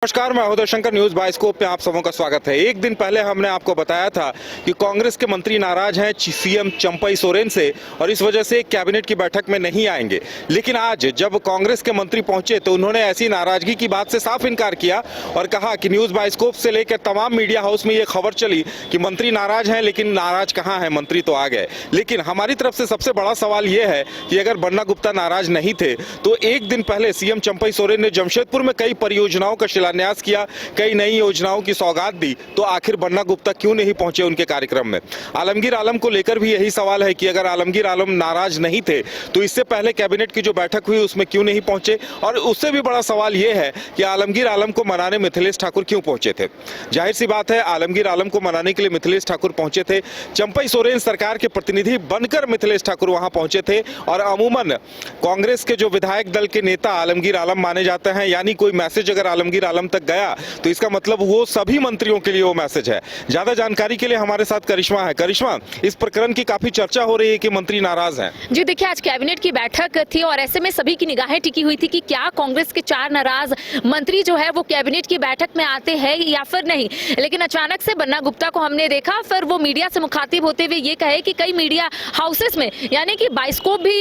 नमस्कार, मैं Uday Shankar. News bioscope में आप सबों का स्वागत है। एक दिन पहले हमने आपको बताया था कि कांग्रेस के मंत्री नाराज हैं सीएम चंपई सोरेन से और इस वजह से कैबिनेट की बैठक में नहीं आएंगे। लेकिन आज जब कांग्रेस के मंत्री पहुंचे तो उन्होंने ऐसी नाराजगी की बात से साफ इनकार किया और कहा कि न्यूज बाइस्कोप से लेकर तमाम मीडिया हाउस में ये खबर चली कि मंत्री नाराज हैं, लेकिन नाराज कहाँ है, मंत्री तो आ गए। लेकिन हमारी तरफ से सबसे बड़ा सवाल ये है कि अगर बन्ना गुप्ता नाराज नहीं थे तो एक दिन पहले सीएम चंपई सोरेन ने जमशेदपुर में कई परियोजनाओं का शिलान्यास किया, कई नई योजनाओं की सौगात दी, तो आखिर बन्ना गुप्ता क्यों नहीं पहुंचे उनके कार्यक्रम में। आलमगीर आलम को लेकर भी यही सवाल है कि अगर आलमगीर आलम नाराज नहीं थे तो इससे पहले कैबिनेट की जो बैठक हुई उसमें क्यों नहीं पहुंचे। और उससे भी बड़ा सवाल यह है कि आलमगीर आलम को मनाने मिथिलेश ठाकुर क्यों पहुंचे थे। जाहिर सी बात है, आलमगीर आलम को मनाने के लिए मिथिलेश ठाकुर पहुंचे थे। चंपई सोरेन सरकार के प्रतिनिधि बनकर मिथिलेश ठाकुर वहां पहुंचे थे और अमूमन कांग्रेस के जो विधायक दल के नेता आलमगीर आलम माने जाते हैं, यानी कोई मैसेज अगर आलमगीर आलम तक गया तो इसका मतलब वो सभी मंत्रियों के लिए वो मैसेज है। ज्यादा जानकारी के लिए हमारे साथ करिश्मा है। करिश्मा, इस प्रकरण की काफी चर्चा हो रही है कि मंत्री नाराज हैं। जी देखिए, आज कैबिनेट की बैठक थी और ऐसे में सभी की निगाहें टिकी हुई थी कि क्या कांग्रेस के 4 नाराज मंत्री जो है वो कैबिनेट की बैठक में आते हैं या फिर नहीं। लेकिन अचानक से बन्ना गुप्ता को हमने देखा, फिर वो मीडिया से मुखातिब होते हुए ये कहे कि कई मीडिया हाउसेस में, यानी कि बाइस्कोप भी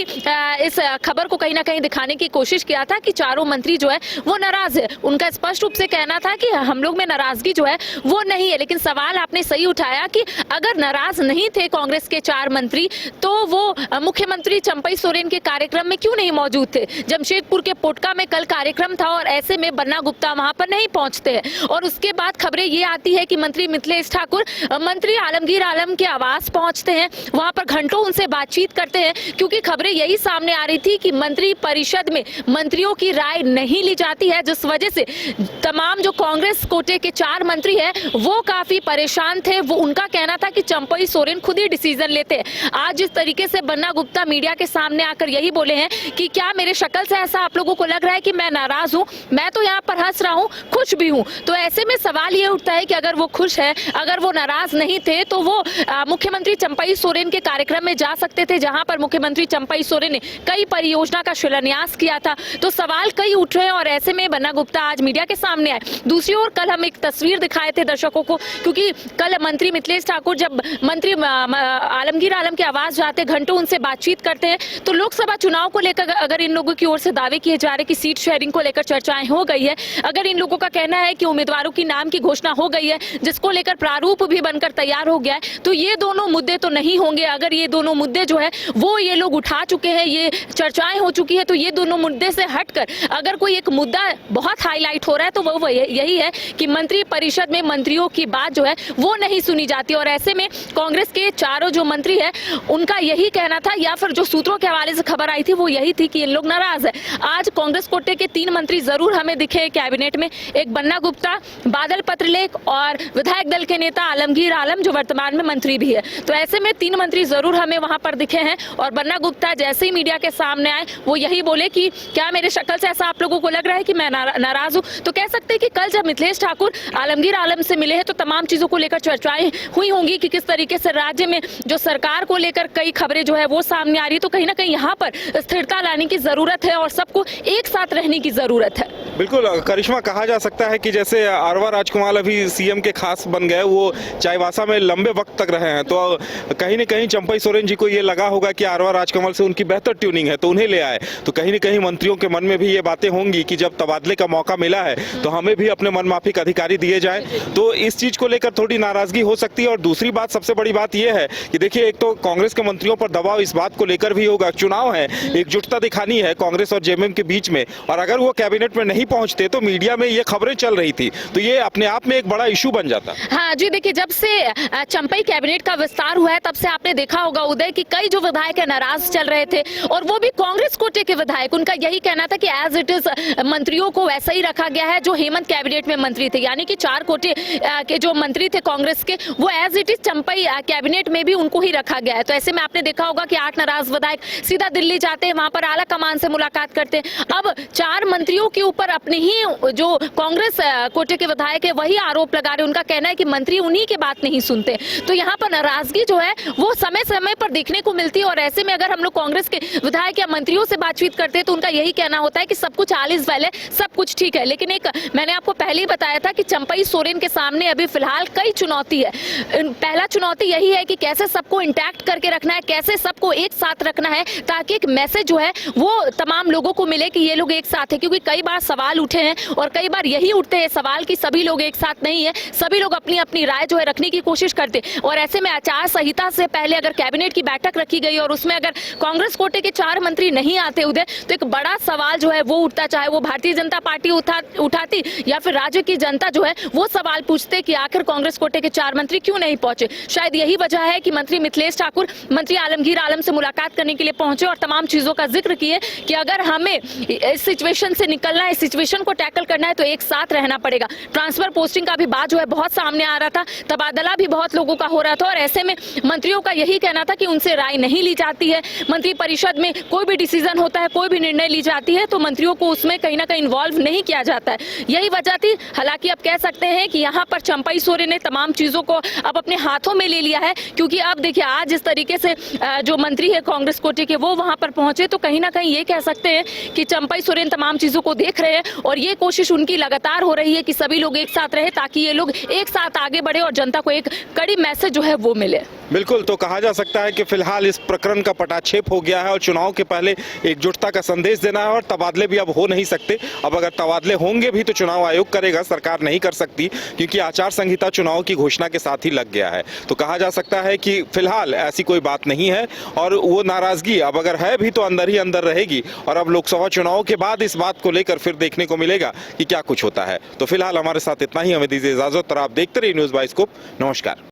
इस खबर को कहीं ना कहीं दिखाने की कोशिश किया था कि चारों मंत्री जो है वो नाराज है। उनका स्पष्ट रूप से कहना था कि हम लोग में नाराजगी जो है वो नहीं है। लेकिन सवाल आपने सही उठाया कि अगर नाराज नहीं थे कांग्रेस के 4 मंत्री तो वो मुख्यमंत्री चंपई सोरेन के कार्यक्रम में क्यों नहीं मौजूद थे। जमशेदपुर के पोटका में कल कार्यक्रम था और ऐसे में बन्ना गुप्ता वहां पर नहीं पहुंचते हैं। और उसके बाद खबरें ये आती है कि मंत्री मिथिलेश ठाकुर मंत्री आलमगीर आलम के आवास पहुंचते हैं, वहां पर घंटों उनसे बातचीत करते हैं, क्योंकि खबरें यही सामने आ रही थी कि मंत्री परिषद में मंत्रियों की राय नहीं ली जाती है, जिस वजह से तमाम जो कांग्रेस कोटे के 4 मंत्री हैं वो काफी परेशान थे। वो उनका कहना था कि चंपई सोरेन खुद ही डिसीजन लेते हैं। आज जिस तरीके से बन्ना गुप्ता मीडिया के सामने आकर यही बोले हैं कि क्या मेरे शक्ल से ऐसा आप लोगों को लग रहा है कि मैं नाराज हूं, मैं तो यहाँ पर हंस रहा हूं, खुश भी हूं। तो ऐसे में सवाल ये उठता है कि अगर वो खुश है, अगर वो नाराज नहीं थे तो वो मुख्यमंत्री चंपई सोरेन के कार्यक्रम में जा सकते थे, जहां पर मुख्यमंत्री चंपई सोरेन ने कई परियोजना का शिलान्यास किया था। तो सवाल कई उठ रहे हैं और ऐसे में बन्ना गुप्ता आज मीडिया के सामने आए। दूसरी ओर कल हम एक तस्वीर दिखाए थे दर्शकों को, क्योंकि कल मंत्री मिथिलेश ठाकुर जब मंत्री आलमगीर आलम के आवास जाते, घंटों उनसे बातचीत करते हैं, तो लोकसभा चुनाव को लेकर अगर इन लोगों की ओर से दावे किए जा रहे कि सीट शेयरिंग को लेकर चर्चाएं हो गई है, अगर इन लोगों का कहना है कि उम्मीदवारों की नाम की घोषणा हो गई है जिसको लेकर प्रारूप भी बनकर तैयार हो गया है, तो ये दोनों मुद्दे तो नहीं होंगे। अगर ये दोनों मुद्दे जो है वो ये लोग उठा चुके हैं, ये चर्चाएं हो चुकी है, तो ये दोनों मुद्दे से हटकर अगर कोई एक मुद्दा बहुत हाईलाइट हो रहा है तो वो यही है कि मंत्री परिषद में मंत्रियों की बात जो है वो नहीं सुनी जाती। और ऐसे में कांग्रेस के चारों जो मंत्री हैं उनका यही कहना था, या फिर जो सूत्रों के हवाले से खबर आई थी वो यही थी कि इन लोग नाराज है। आज कांग्रेस कोटे के 3 मंत्री जरूर हमें दिखे कैबिनेट में, एक बन्ना गुप्ता, बादल पत्रलेख और विधायक दल के नेता आलमगीर आलम जो वर्तमान में मंत्री भी है। तो ऐसे में 3 मंत्री जरूर हमें वहां पर दिखे हैं। और बन्ना गुप्ता जैसे ही मीडिया के सामने आए वो यही बोले कि क्या मेरे शक्ल से ऐसा आप लोगों को लग रहा है कि मैं नाराज हूं। तो कह सकते हैं कि कल जब मिथिलेश ठाकुर आलमगीर आलम से मिले हैं तो तमाम चीजों को लेकर चर्चाएं हुई होंगी कि किस तरीके से राज्य में जो सरकार को लेकर कई खबरें जो है वो सामने आ रही है। तो कहीं ना कहीं यहाँ पर स्थिरता लाने की जरूरत है और सबको एक साथ रहने की जरूरत है। बिल्कुल करिश्मा, कहा जा सकता है कि जैसे अरवा राजकुमार अभी सीएम के खास बन गए, वो चाईबासा में लंबे वक्त तक रहे हैं, तो कहीं न कहीं चंपई सोरेन जी को ये लगा होगा कि अरवा राजकमल से उनकी बेहतर ट्यूनिंग है तो उन्हें ले आए। तो कहीं न कहीं मंत्रियों के मन में भी ये बातें होंगी कि जब तबादले का मौका मिला है तो हमें भी अपने मनमाफिक अधिकारी दिए जाए। तो इस चीज को लेकर थोड़ी नाराजगी हो सकती है। और दूसरी बात, सबसे बड़ी बात यह है कि देखिए, एक तो कांग्रेस के मंत्रियों पर दबाव इस बात को लेकर भी होगा, चुनाव है, एकजुटता दिखानी है कांग्रेस और जेएमएम के बीच में, और अगर वो कैबिनेट में नहीं पहुंचते तो मीडिया में ये खबरें चल रही थी तो ये अपने आप में एक बड़ा इशू बन जाता। हाँ जी, देखिए, जब से चंपई कैबिनेट का विस्तार हुआ है तब से आपने देखा होगा उदय कि कई जो विधायक नाराज चल रहे थे और वो भी कांग्रेस कोटे के विधायक। उनका यही कहना था कि एज इट इज मंत्रियों को वैसा ही रखा गया है जो हेमंत कैबिनेट में मंत्री थे, यानी कि 4 कोटे के जो मंत्री थे कांग्रेस के वो as it is Champai cabinet में भी उनको ही रखा गया है। तो ऐसे में आपने देखा होगा कि 8 नाराज विधायक सीधा दिल्ली जाते हैं, वहां पर आला कमान से मुलाकात करते हैं। अब 4 मंत्रियों के ऊपर अपने ही जो कांग्रेस कोटे के विधायक है वही आरोप लगा रहे। उनका कहना है कि मंत्री उन्हीं की बात नहीं सुनते। तो यहाँ पर नाराजगी जो है वो समय समय पर देखने को मिलती है। और ऐसे में अगर हम लोग कांग्रेस के विधायक या मंत्रियों से बातचीत करते हैं तो उनका यही कहना होता है कि सब कुछ आल इज वेल है, सब कुछ ठीक है। लेकिन एक मैंने आपको पहले ही बताया था कि चंपई सोरेन के सामने अभी फिलहाल कई चुनौती है। पहला चुनौती यही है कि कैसे सबको इंटैक्ट करके रखना है, कैसे सबको एक साथ रखना है, ताकि एक मैसेज जो है वो तमाम लोगों को मिले कि ये लोग एक साथ है। क्योंकि कई बार सवाल उठे हैं और कई बार यही उठते हैं सवाल कि सभी लोग एक साथ नहीं है, सभी लोग अपनी अपनी राय जो है रखने की कोशिश करते। और ऐसे में आचार संहिता से पहले अगर कैबिनेट की बैठक रखी गई और उसमें अगर कांग्रेस कोटे के 4 मंत्री नहीं आते उधर, तो एक बड़ा सवाल जो है वो उठता, चाहे वो भारतीय जनता पार्टी उठाती या फिर राज्य की जनता जो है वो सवाल पूछते कि आखिर कांग्रेस कोटे के 4 मंत्री क्यों नहीं पहुंचे। शायद यही वजह है कि मंत्री मिथिलेश ठाकुर मंत्री आलमगीर आलम से मुलाकात करने के लिए पहुंचे और तमाम चीजों का जिक्र किए कि अगर हमें इस सिचुएशन से निकलना है, इस सिचुएशन को टैकल करना है, तो एक साथ रहना पड़ेगा। ट्रांसफर पोस्टिंग का भी बात जो है बहुत सामने आ रहा था, तबादला भी बहुत लोगों का हो रहा था और ऐसे में मंत्रियों का यही कहना था कि उनसे राय नहीं ली जाती है। मंत्री परिषद में कोई भी डिसीजन होता है, कोई भी निर्णय ली जाती है तो मंत्रियों को उसमें कहीं ना कहीं इन्वॉल्व नहीं किया जाता है। यही वजह थी। हालांकि अब कह सकते हैं कि यहाँ पर चंपई सोरेन ने तमाम चीजों को अब अपने हाथों में ले लिया है, क्योंकि अब देखिए आज इस तरीके से जो मंत्री है कांग्रेस कोटे के वो वहां पर पहुंचे, तो कहीं ना कहीं ये कह सकते हैं कि चंपई सोरेन तमाम चीजों को देख रहे हैं और ये कोशिश उनकी लगातार हो रही है कि सभी लोग एक साथ रहे ताकि ये लोग एक साथ आगे बढ़े और जनता को एक कड़ी मैसेज जो है वो मिले। बिल्कुल, तो कहा जा सकता है कि फिलहाल इस प्रकरण का पटाक्षेप हो गया है और चुनाव के पहले एकजुटता का संदेश देना है और तबादले भी अब हो नहीं सकते। अब अगर तबादले होंगे भी तो चुनाव आयोग करेगा, सरकार नहीं कर सकती, क्योंकि आचार संहिता चुनाव की घोषणा के साथ ही लग गया है। तो कहा जा सकता है कि फिलहाल ऐसी कोई बात नहीं है और वो नाराजगी अब अगर है भी तो अंदर ही अंदर रहेगी और अब लोकसभा चुनाव के बाद इस बात को लेकर फिर देखने को मिलेगा कि क्या कुछ होता है। तो फिलहाल हमारे साथ इतना ही, हमें दीजिए इजाजत और आप देखते रहिए न्यूज़ बाइस्कोप। नमस्कार।